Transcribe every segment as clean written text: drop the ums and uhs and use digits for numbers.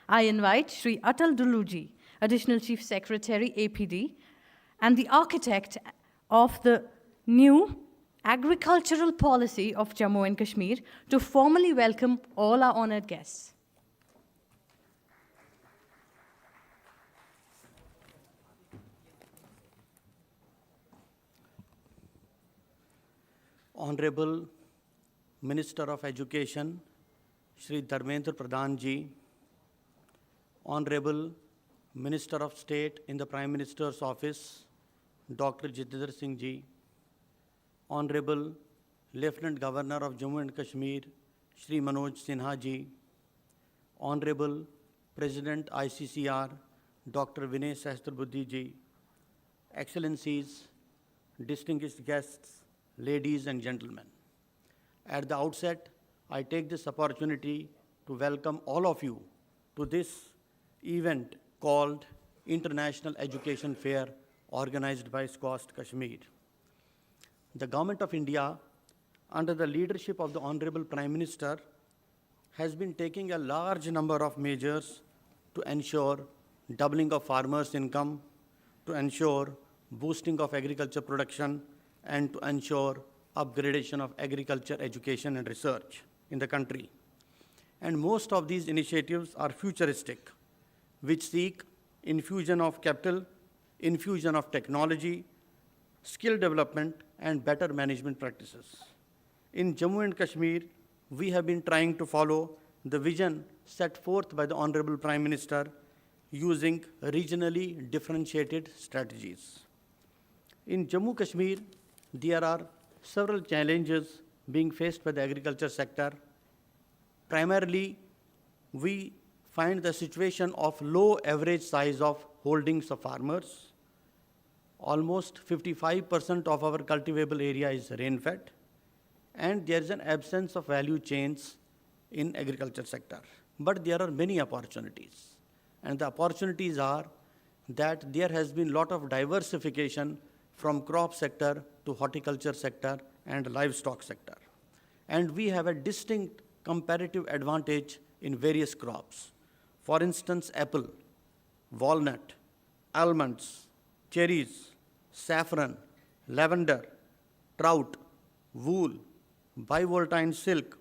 I invite Shri Atal Dulloo, Additional Chief Secretary, APD, and the architect of the new agricultural policy of Jammu and Kashmir to formally welcome all our honored guests. Honorable Minister of Education, Shri Dharmendra Pradhan Ji, Honorable Minister of State in the Prime Minister's Office, Dr. Jitendra Singh Ji, Honorable Lieutenant Governor of Jammu and Kashmir, Shri Manoj Sinha Ji, Honorable President ICCR, Dr. Vinay Sahasrabuddhe Ji, Excellencies, distinguished guests, ladies and gentlemen. At the outset, I take this opportunity to welcome all of you to this event called International Education Fair, organized by SCOST Kashmir. The Government of India, under the leadership of the Honorable Prime Minister, has been taking a large number of measures to ensure doubling of farmers' income, to ensure boosting of agriculture production, and to ensure upgradation of agriculture, education, and research in the country. And most of these initiatives are futuristic, which seek infusion of capital, infusion of technology, skill development, and better management practices. In Jammu and Kashmir, we have been trying to follow the vision set forth by the Honorable Prime Minister using regionally differentiated strategies. In Jammu Kashmir, there are several challenges being faced by the agriculture sector. Primarily, we find the situation of low average size of holdings of farmers. Almost 55% of our cultivable area is rain-fed, and there is an absence of value chains in agriculture sector. But there are many opportunities, and the opportunities are that there has been a lot of diversification from crop sector to horticulture sector and livestock sector. And we have a distinct comparative advantage in various crops. For instance, apple, walnut, almonds, cherries, saffron, lavender, trout, wool, bivoltine silk,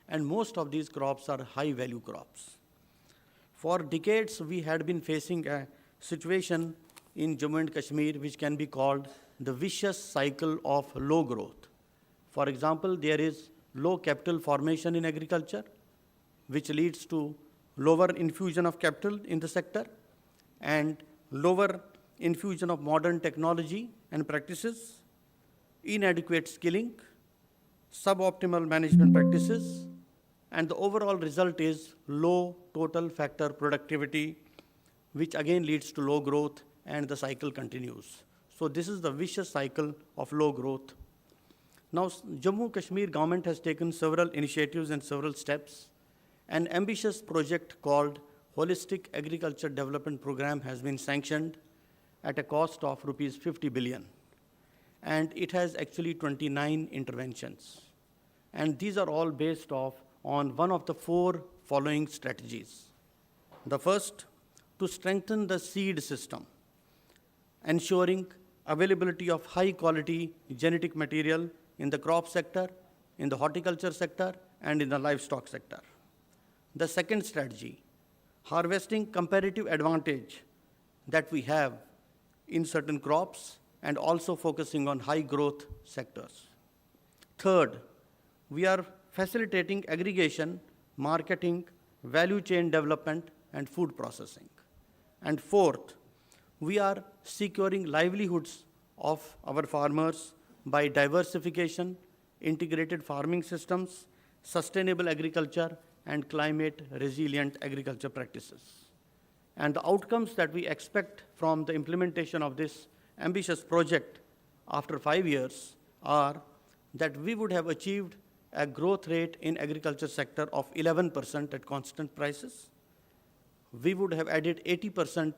and most of these crops are high-value crops. For decades, we had been facing a situation in Jammu and Kashmir which can be called the vicious cycle of low growth. For example, there is low capital formation in agriculture, which leads to lower infusion of capital in the sector and lower infusion of modern technology and practices, inadequate skilling, suboptimal management practices, and the overall result is low total factor productivity, which again leads to low growth, and the cycle continues. So this is the vicious cycle of low growth. Now, Jammu Kashmir government has taken several initiatives and several steps. An ambitious project called Holistic Agriculture Development Program has been sanctioned at a cost of rupees 50 billion. And it has actually 29 interventions. And these are all based on one of the four following strategies. The first, to strengthen the seed system, ensuring availability of high-quality genetic material in the crop sector, in the horticulture sector, and in the livestock sector. The second strategy, harvesting comparative advantage that we have in certain crops and also focusing on high-growth sectors. Third, we are facilitating aggregation, marketing, value chain development, and food processing. And fourth, we are securing livelihoods of our farmers by diversification, integrated farming systems, sustainable agriculture, and climate-resilient agriculture practices. And the outcomes that we expect from the implementation of this ambitious project after 5 years are that we would have achieved a growth rate in agriculture sector of 11% at constant prices. We would have added 80%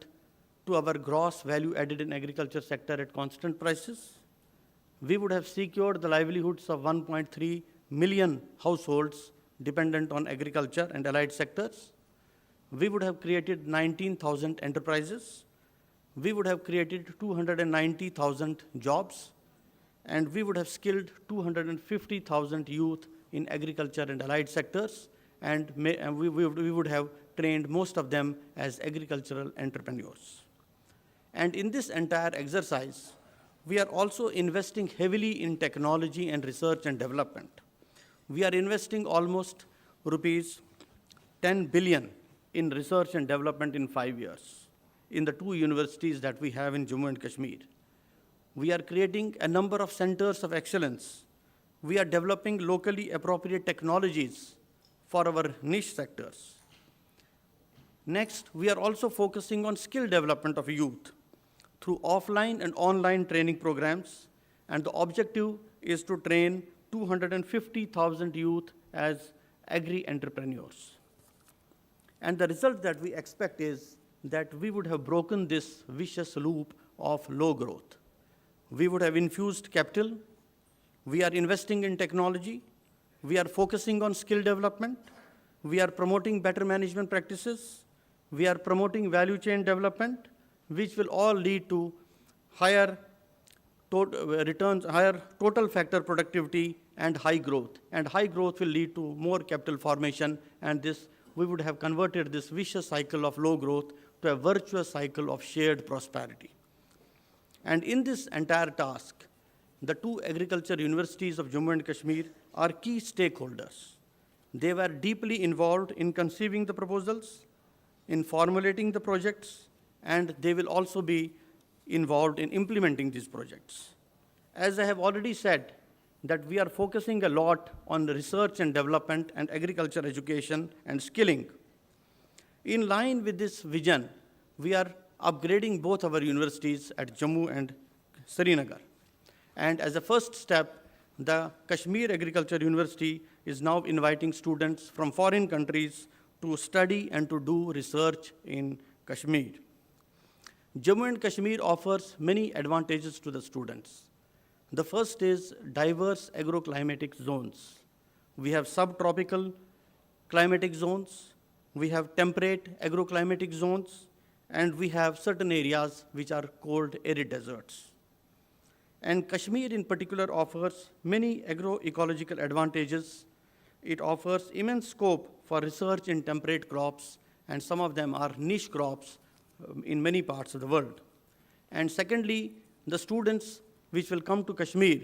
to our gross value added in agriculture sector at constant prices. We would have secured the livelihoods of 1.3 million households dependent on agriculture and allied sectors. we would have created 19,000 enterprises, we would have created 290,000 jobs, and we would have skilled 250,000 youth in agriculture and allied sectors, and we would have trained most of them as agricultural entrepreneurs. And in this entire exercise, we are also investing heavily in technology and research and development. We are investing almost rupees 10 billion in research and development in 5 years in the 2 universities that we have in Jammu and Kashmir. We are creating a number of centers of excellence. We are developing locally appropriate technologies for our niche sectors. Next, we are also focusing on skill development of youth through offline and online training programs, and the objective is to train 250,000 youth as agri-entrepreneurs. And the result that we expect is that we would have broken this vicious loop of low growth. We would have infused capital, we are investing in technology, we are focusing on skill development, we are promoting better management practices, we are promoting value chain development, which will all lead to higher returns, higher total factor productivity, and high growth. And high growth will lead to more capital formation, and this, we would have converted this vicious cycle of low growth to a virtuous cycle of shared prosperity. And in this entire task, the 2 agriculture universities of Jammu and Kashmir are key stakeholders. They were deeply involved in conceiving the proposals, in formulating the projects, and they will also be involved in implementing these projects. As I have already said, that we are focusing a lot on research and development and agriculture education and skilling. In line with this vision, we are upgrading both our universities at Jammu and Srinagar. And as a first step, the Kashmir Agriculture University is now inviting students from foreign countries to study and to do research in Kashmir. Jammu and Kashmir offers many advantages to the students. The first is diverse agroclimatic zones. We have subtropical climatic zones, we have temperate agroclimatic zones, and we have certain areas which are cold arid deserts. And Kashmir in particular offers many agroecological advantages. It offers immense scope for research in temperate crops, and some of them are niche crops in many parts of the world. And secondly, the students which will come to Kashmir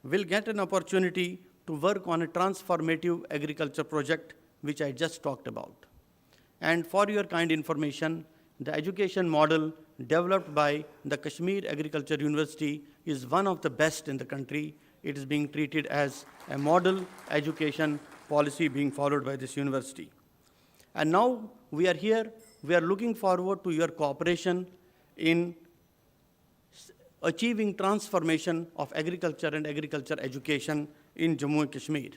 will get an opportunity to work on a transformative agriculture project, which I just talked about. And for your kind information, the education model developed by the Kashmir Agriculture University is one of the best in the country. It is being treated as a model education policy being followed by this university. And now we are here, we are looking forward to your cooperation in achieving transformation of agriculture and agriculture education in Jammu and Kashmir.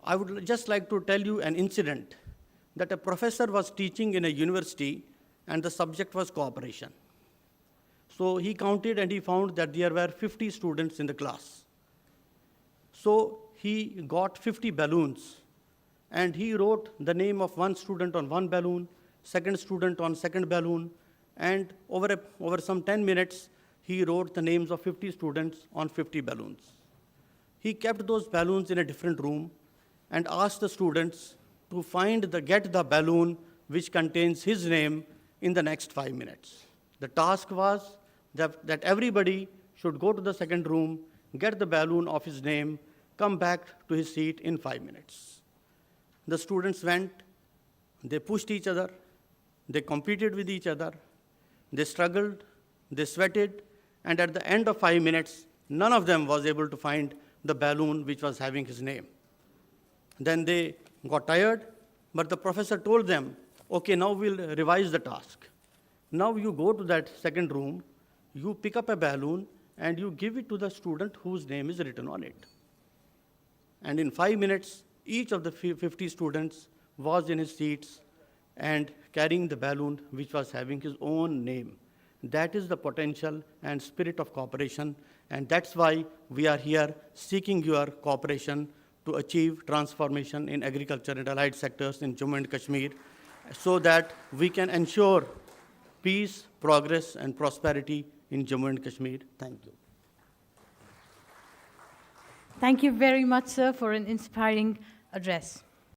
I would just like to tell you an incident that a professor was teaching in a university and the subject was cooperation. So he counted and he found that there were 50 students in the class. So he got 50 balloons and he wrote the name of one student on one balloon, second student on second balloon, and over some 10 minutes, he wrote the names of 50 students on 50 balloons. He kept those balloons in a different room and asked the students to get the balloon which contains his name in the next 5 minutes. The task was that everybody should go to the second room, get the balloon of his name, come back to his seat in 5 minutes. The students went, they pushed each other, they competed with each other, they struggled, they sweated, and at the end of 5 minutes, none of them was able to find the balloon which was having his name. Then they got tired, but the professor told them, okay, now we'll revise the task. Now you go to that second room, you pick up a balloon, and you give it to the student whose name is written on it. And in 5 minutes, each of the 50 students was in his seats and carrying the balloon which was having his own name. That is the potential and spirit of cooperation, and that's why we are here seeking your cooperation to achieve transformation in agriculture and allied sectors in Jammu and Kashmir. so that we can ensure peace, progress, and prosperity in Jammu and Kashmir. Thank you. Thank you very much, sir, for an inspiring address.